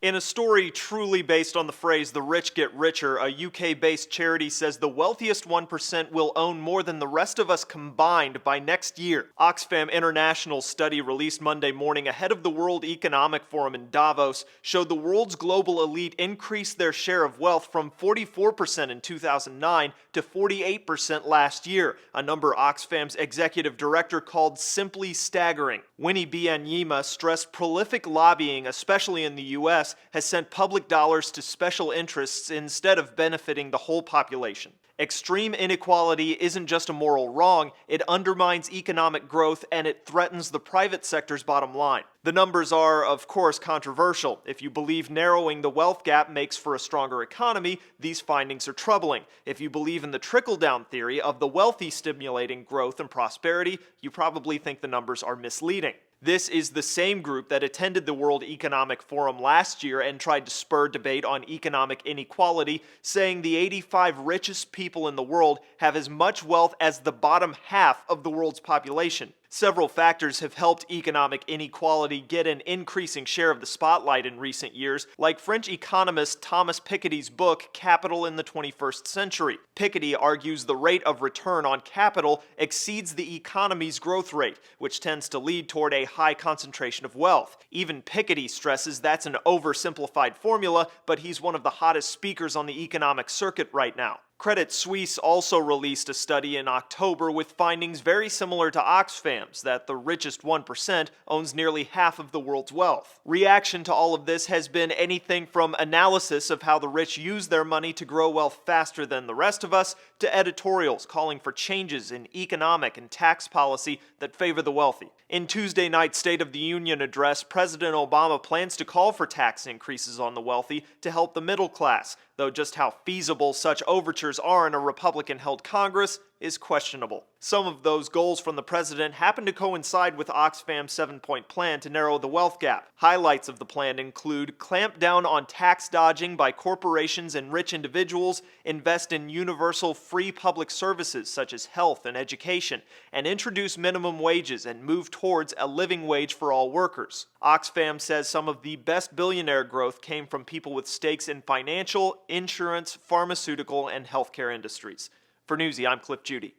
In a story truly based on the phrase "the rich get richer," a UK-based charity says the wealthiest 1% will own more than the rest of us combined by next year. Oxfam International study released Monday morning ahead of the World Economic Forum in Davos showed the world's global elite increased their share of wealth from 44% in 2009 to 48% last year, a number Oxfam's executive director called simply staggering. Winnie Byanyima stressed prolific lobbying, especially in the US, has sent public dollars to special interests instead of benefiting the whole population. Extreme inequality isn't just a moral wrong, it undermines economic growth and it threatens the private sector's bottom line. The numbers are, of course, controversial. If you believe narrowing the wealth gap makes for a stronger economy, these findings are troubling. If you believe in the trickle-down theory of the wealthy stimulating growth and prosperity, you probably think the numbers are misleading. This is the same group that attended the World Economic Forum last year and tried to spur debate on economic inequality, saying the 85 richest people in the world have as much wealth as the bottom half of the world's population. Several factors have helped economic inequality get an increasing share of the spotlight in recent years, like French economist Thomas Piketty's book, Capital in the 21st Century. Piketty argues the rate of return on capital exceeds the economy's growth rate, which tends to lead toward a high concentration of wealth. Even Piketty stresses that's an oversimplified formula, but he's one of the hottest speakers on the economic circuit right now. Credit Suisse also released a study in October with findings very similar to Oxfam's, that the richest 1% owns nearly half of the world's wealth. Reaction to all of this has been anything from analysis of how the rich use their money to grow wealth faster than the rest of us, to editorials calling for changes in economic and tax policy that favor the wealthy. In Tuesday night's State of the Union address, President Obama plans to call for tax increases on the wealthy to help the middle class, though just how feasible such overtures are in a Republican-held Congress is questionable. Some of those goals from the president happen to coincide with Oxfam's 7-point plan to narrow the wealth gap. Highlights of the plan include clamp down on tax dodging by corporations and rich individuals, invest in universal free public services such as health and education, and introduce minimum wages and move towards a living wage for all workers. Oxfam says some of the best billionaire growth came from people with stakes in financial, insurance, pharmaceutical, and healthcare industries. For Newsy, I'm Cliff Judy.